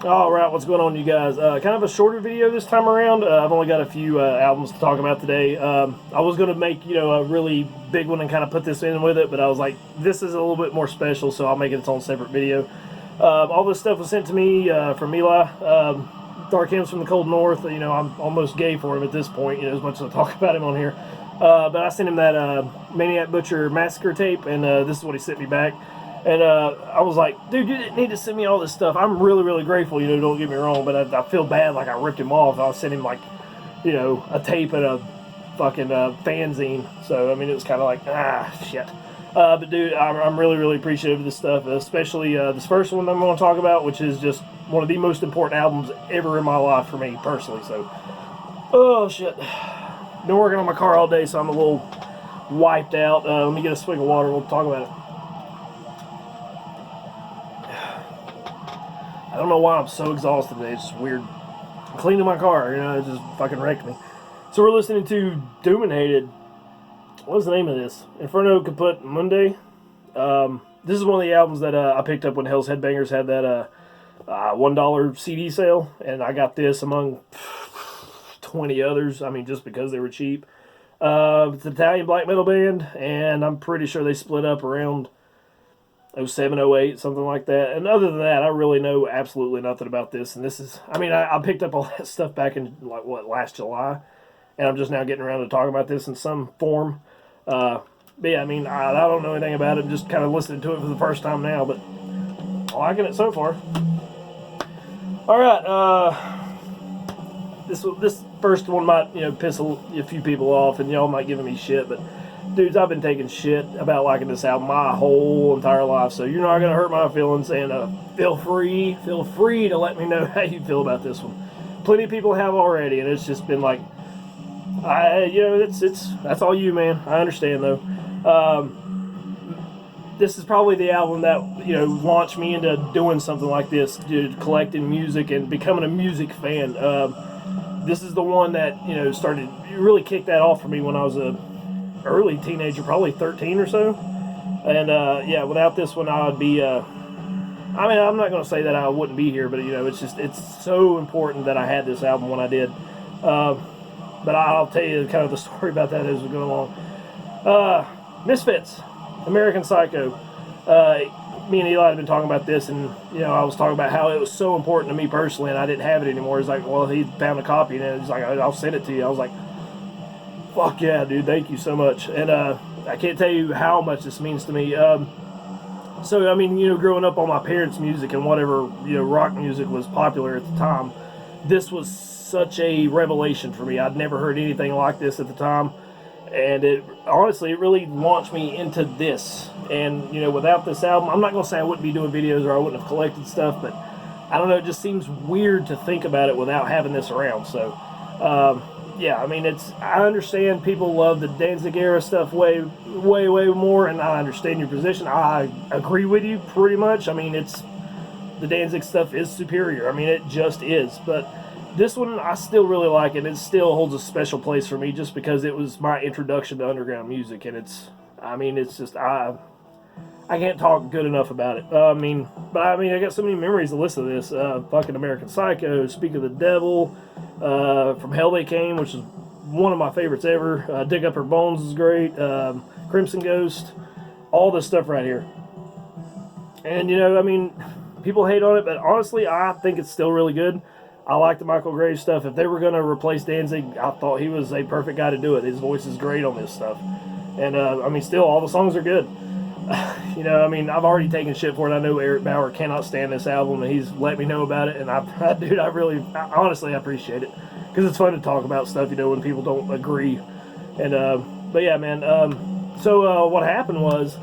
Alright, what's going on, you guys? Kind of a shorter video this time around. I've only got a few albums to talk about today. I was going to make, a really big one and kind of put this in with it, but I was like, this is a little bit more special, so I'll make it its own separate video. All this stuff was sent to me from Eli. Dark Hymns from the Cold North. I'm almost gay for him at this point, as much as I talk about him on here. But I sent him that Maniac Butcher Massacre tape, and this is what he sent me back. And I was like, dude, you didn't need to send me all this stuff. I'm really, really grateful, don't get me wrong, but I feel bad like I ripped him off. I sent him like, a tape and a fucking fanzine. So, it was kind of like, shit. But dude, I'm really, really appreciative of this stuff, especially this first one I'm going to talk about, which is just one of the most important albums ever in my life for me, personally. So, oh, shit. Been working on my car all day, so I'm a little wiped out. Let me get a swig of water. We'll talk about it. I don't know why I'm so exhausted today. It's just weird. I'm cleaning my car, it just fucking wrecked me. So we're listening to Doominhated. What's the name of this? Inferno, Caput, Mundi. This is one of the albums that I picked up when Hell's Headbangers had that $1 CD sale, and I got this among 20 others. Just because they were cheap. It's an Italian black metal band, and I'm pretty sure they split up around 07, 08, something like that. And other than that, I really know absolutely nothing about this. And this is, I picked up all that stuff back in, last July. And I'm just now getting around to talking about this in some form. But yeah, I don't know anything about it. I'm just kind of listening to it for the first time now. But I'm liking it so far. Alright, this first one might, piss a few people off. And y'all might give me shit, but dudes, I've been taking shit about liking this album my whole entire life, so you're not going to hurt my feelings, and feel free to let me know how you feel about this one. Plenty of people have already, and it's just been like, that's all you, man. I understand, though. This is probably the album that, launched me into doing something like this, collecting music and becoming a music fan. This is the one that, really kicked that off for me when I was a early teenager, probably 13 or so. And yeah, without this one I would be I'm not going to say that I wouldn't be here, but it's so important that I had this album when I did. But I'll tell you kind of the story about that as we go along. Misfits-American Psycho. Me and Eli had been talking about this, and I was talking about how it was so important to me personally, and I didn't have it anymore. He's like, well, he found a copy, and he's like, I'll send it to you. I was like, fuck yeah, dude, thank you so much. And I can't tell you how much this means to me. So, growing up on my parents' music and whatever, rock music was popular at the time, this was such a revelation for me. I'd never heard anything like this at the time. And it really launched me into this. And, without this album, I'm not going to say I wouldn't be doing videos or I wouldn't have collected stuff, but I don't know, it just seems weird to think about it without having this around. So, yeah, I understand people love the Danzig era stuff way, way, way more, and I understand your position. I agree with you pretty much. The Danzig stuff is superior. it just is. But this one, I still really like it. It still holds a special place for me just because it was my introduction to underground music, and I can't talk good enough about it. I got so many memories to listen to this. Fucking American Psycho, Speak of the Devil, From Hell They Came, which is one of my favorites ever. Dig Up Her Bones is great. Crimson Ghost, all this stuff right here. And, people hate on it, but honestly, I think it's still really good. I like the Michael Graves stuff. If they were going to replace Danzig, I thought he was a perfect guy to do it. His voice is great on this stuff. And, still, all the songs are good. I've already taken shit for it. I know Eric Bauer cannot stand this album, and he's let me know about it. And I honestly appreciate it because it's fun to talk about stuff, when people don't agree. And but yeah, man. So what happened was,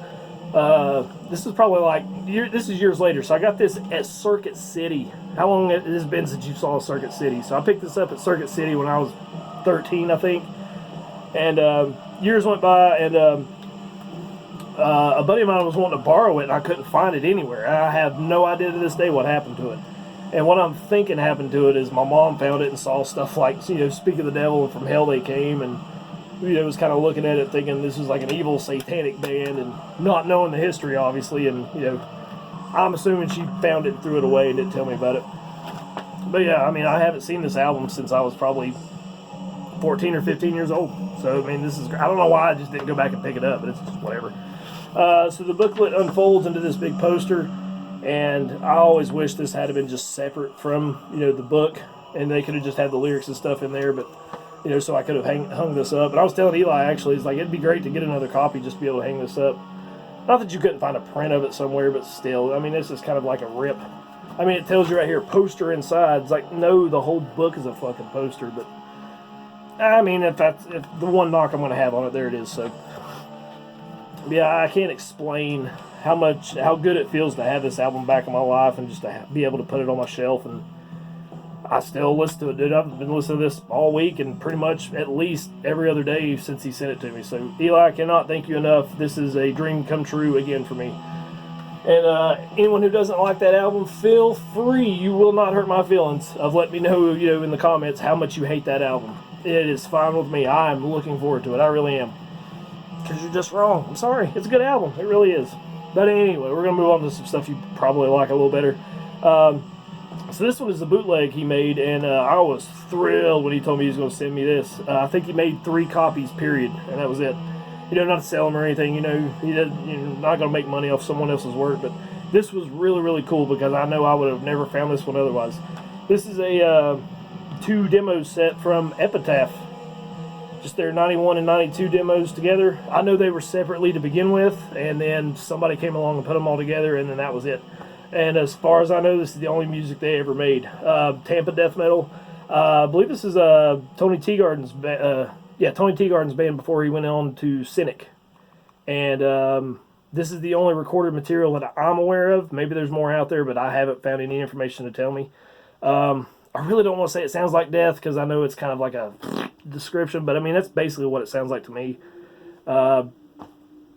this is probably this is years later. So I got this at Circuit City. How long has it been since you saw Circuit City? So I picked this up at Circuit City when I was 13, I think. And years went by, and a buddy of mine was wanting to borrow it, and I couldn't find it anywhere. I have no idea to this day what happened to it. And what I'm thinking happened to it is my mom found it and saw stuff like, Speak of the Devil and From Hell They Came, and was kind of looking at it thinking this was like an evil satanic band, and not knowing the history, obviously. And I'm assuming she found it and threw it away and didn't tell me about it. But yeah, I mean, I haven't seen this album since I was probably 14 or 15 years old. So, I mean, this is, I don't know why I just didn't go back and pick it up, but it's just whatever. So the booklet unfolds into this big poster, and I always wish this had been just separate from, the book, and they could have just had the lyrics and stuff in there, but, so I could have hung this up. And I was telling Eli, actually, it's like, it'd be great to get another copy just to be able to hang this up. Not that you couldn't find a print of it somewhere, but still, I mean, this is kind of like a rip. I mean, it tells you right here, poster inside. It's like, no, the whole book is a fucking poster, but I mean, if the one knock I'm going to have on it, there it is. So, yeah, I can't explain how good it feels to have this album back in my life and just to be able to put it on my shelf. And I still listen to it, dude. I've been listening to this all week and pretty much at least every other day since he sent it to me. So, Eli, I cannot thank you enough. This is a dream come true again for me. And anyone who doesn't like that album, feel free. You will not hurt my feelings of letting me know, in the comments how much you hate that album. It is fine with me. I'm looking forward to it. I really am. Because you're just wrong. I'm sorry. It's a good album. It really is. But anyway, we're going to move on to some stuff you probably like a little better. So this one is the bootleg he made, and I was thrilled when he told me he was going to send me this. I think he made 3 copies, period, and that was it. Not to sell them or anything, he didn't, not going to make money off someone else's work, but this was really, really cool because I know I would have never found this one otherwise. This is a 2 demo set from Epitaph. Just their 91 and 92 demos together. I know they were separately to begin with, and then somebody came along and put them all together, and then that was it. And as far as I know, this is the only music they ever made. Tampa death metal. I believe this is Tony Teagarden's band before he went on to Cynic. And this is the only recorded material that I'm aware of. Maybe there's more out there, but I haven't found any information to tell me. I really don't want to say it sounds like death because I know it's kind of like a description, but I mean, that's basically what it sounds like to me. I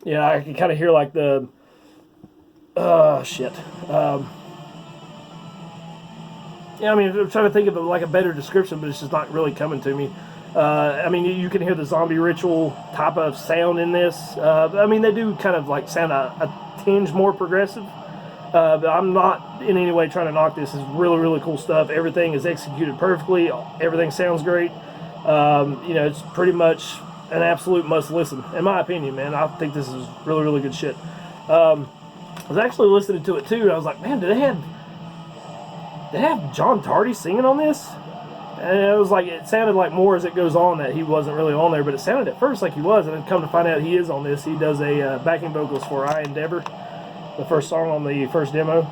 can kind of hear like the shit. I mean, I'm trying to think of like a better description, but it's just not really coming to me. I mean, you can hear the zombie ritual type of sound in this. I mean, they do kind of like sound a tinge more progressive. But I'm not in any way trying to knock this. It's really, really cool stuff. Everything is executed perfectly. Everything sounds great. It's pretty much an absolute must listen, in my opinion, man. I think this is really, really good shit. I was actually listening to it too, and I was like, man, did they have John Tardy singing on this? And it sounded like more as it goes on that he wasn't really on there, but it sounded at first like he was, and then come to find out he is on this. He does a backing vocals for I Endeavor, the first song on the first demo.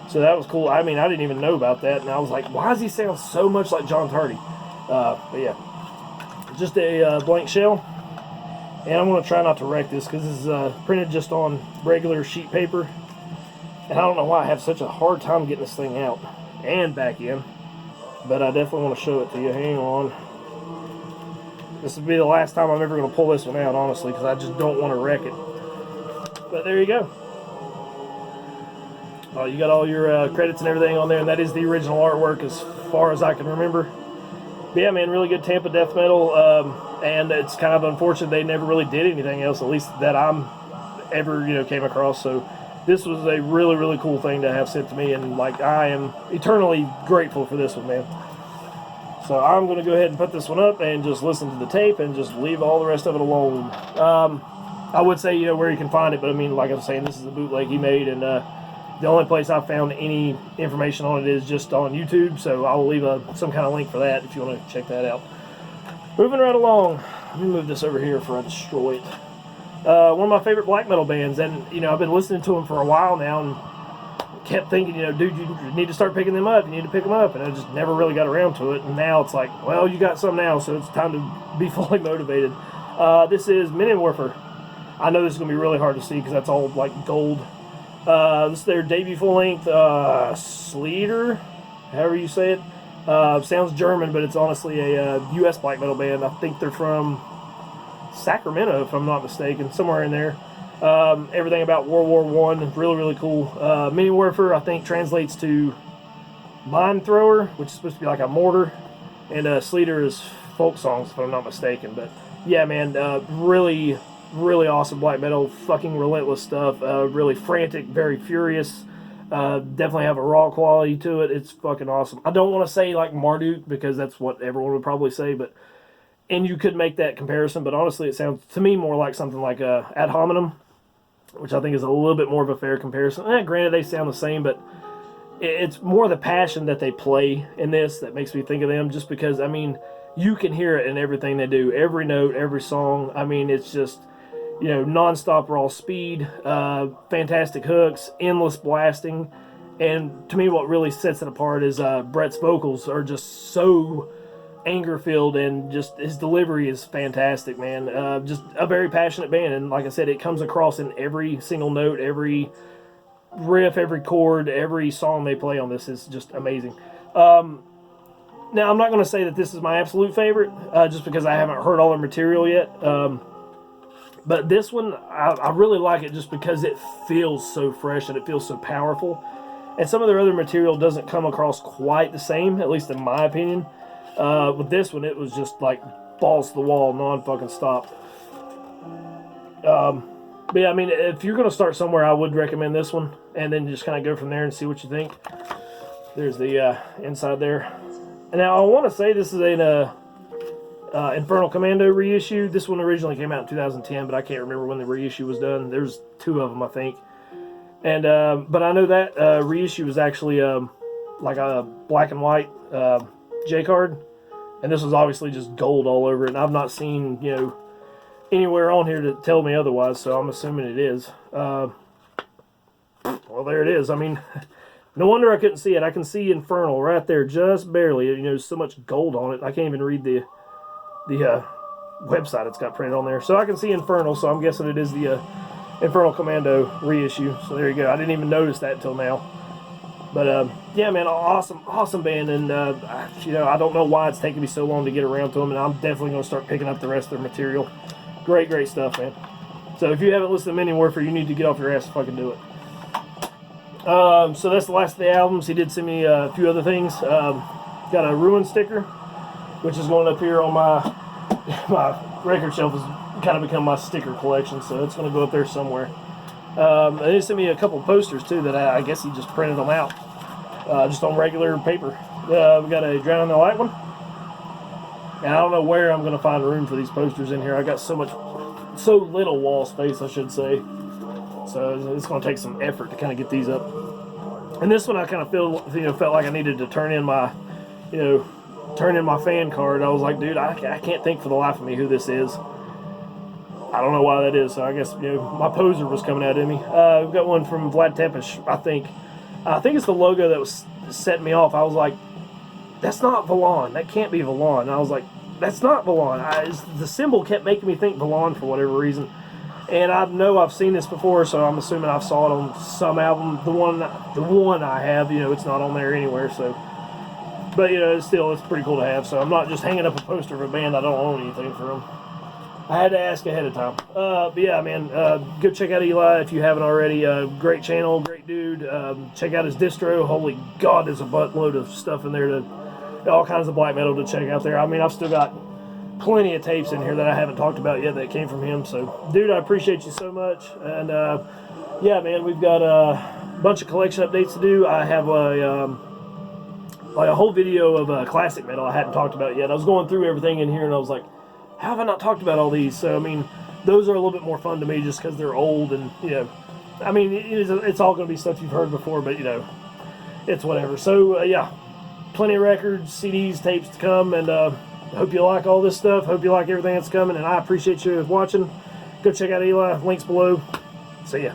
So that was cool. I mean, I didn't even know about that, and I was like, why does he sound so much like John Tardy? But yeah, just a blank shell. And I'm going to try not to wreck this because this is printed just on regular sheet paper. And I don't know why I have such a hard time getting this thing out and back in. But I definitely want to show it to you. Hang on. This will be the last time I'm ever going to pull this one out, honestly, because I just don't want to wreck it. But there you go. You got all your credits and everything on there, and that is the original artwork as far as I can remember. But yeah, man, really good Tampa death metal, and it's kind of unfortunate they never really did anything else, at least that I'm ever came across. So this was a really, really cool thing to have sent to me, and I am eternally grateful for this one, man. So I'm going to go ahead and put this one up and just listen to the tape and just leave all the rest of it alone. I would say where you can find it, but I mean, like I was saying, this is the bootleg he made, and the only place I've found any information on it is just on YouTube, so I'll leave some kind of link for that if you want to check that out. Moving right along, let me move this over here before I destroy it. One of my favorite black metal bands, and I've been listening to them for a while now, and kept thinking, dude, you need to start picking them up. You need to pick them up, and I just never really got around to it. And now it's like, well, you got some now, so it's time to be fully motivated. This is Minenwerfer. I know this is gonna be really hard to see because that's all like gold. This is their debut full-length Sleater, however you say it. Sounds German, but it's honestly a U.S. black metal band. I think they're from Sacramento, if I'm not mistaken, somewhere in there. Everything about World War I, really, really cool. Minenwerfer, I think, translates to mine thrower, which is supposed to be like a mortar, and Sleater is folk songs, if I'm not mistaken. But yeah, man, really, really awesome black metal, fucking relentless stuff. Really frantic, very furious. Definitely have a raw quality to it. It's fucking awesome. I don't want to say like Marduk because that's what everyone would probably say, and you could make that comparison, but honestly, it sounds to me more like something like Ad Hominem, which I think is a little bit more of a fair comparison. Granted, they sound the same, but it's more the passion that they play in this that makes me think of them. Just because, I mean, you can hear it in everything they do, every note, every song. I mean, it's just, non-stop raw speed, fantastic hooks, endless blasting, and to me what really sets it apart is Brett's vocals are just so anger-filled, and just his delivery is fantastic, man. Just a very passionate band, and like I said, it comes across in every single note, every riff, every chord, every song they play on this is just amazing. Now, I'm not going to say that this is my absolute favorite, just because I haven't heard all their material yet. But this one, I really like it just because it feels so fresh and it feels so powerful. And some of their other material doesn't come across quite the same, at least in my opinion. With this one, it was just like balls to the wall, non-fucking stop. But yeah, I mean, if you're going to start somewhere, I would recommend this one. And then just kind of go from there and see what you think. There's the inside there. And now, I want to say this is an Infernal Commando reissue. This one originally came out in 2010, but I can't remember when the reissue was done. There's 2 of them, I think. And but I know that reissue was actually like a black and white J-card, and this was obviously just gold all over it. And I've not seen anywhere on here to tell me otherwise, so I'm assuming it is. Well, there it is. I mean, no wonder I couldn't see it. I can see Infernal right there, just barely. So much gold on it. I can't even read the website it's got printed on there. So I can see Infernal, so I'm guessing it is the Infernal Commando reissue. So there you go. I didn't even notice that till now. But yeah, man, awesome band, and I don't know why it's taking me so long to get around to them, and I'm definitely going to start picking up the rest of their material. Great stuff, man. So if you haven't listened to Minenwerfer, you need to get off your ass and fucking do it. So that's the last of the albums. He did send me a few other things. Got a Ruin sticker, which is going up here on my record shelf. Has kind of become my sticker collection, so it's going to go up there somewhere. And he sent me a couple posters too that I guess he just printed them out, just on regular paper. We got a Drown in the Light one, and I don't know where I'm going to find room for these posters in here. I got so little wall space, I should say. So it's going to take some effort to kind of get these up. And this one I kind of felt like I needed to turn in my fan card. I was like, dude, I can't think for the life of me who this is. I don't know why that is, so I guess my poser was coming out at me. We've got one from Vlad Tepes, I think. I think it's the logo that was setting me off. I was like, that's not Valon. That can't be Valon. And I was like, that's not Valon. The symbol kept making me think Valon for whatever reason. And I know I've seen this before, so I'm assuming I've saw it on some album. The one I have, it's not on there anywhere. So, but it's pretty cool to have. So I'm not just hanging up a poster of a band I don't own anything from. I had to ask ahead of time. But yeah, man, go check out Eli if you haven't already. Great channel, great dude. Check out his distro. Holy God, there's a buttload of stuff in there, all kinds of black metal to check out there. I mean, I've still got plenty of tapes in here that I haven't talked about yet that came from him. So, dude, I appreciate you so much. And yeah, man, we've got a bunch of collection updates to do. I have a whole video of classic metal I hadn't talked about yet. I was going through everything in here, and I was like, how have I not talked about all these? So, I mean, those are a little bit more fun to me just because they're old and, I mean, it's all going to be stuff you've heard before, but, it's whatever. So, yeah, plenty of records, CDs, tapes to come, and hope you like all this stuff. Hope you like everything that's coming, and I appreciate you watching. Go check out Eli. Links below. See ya.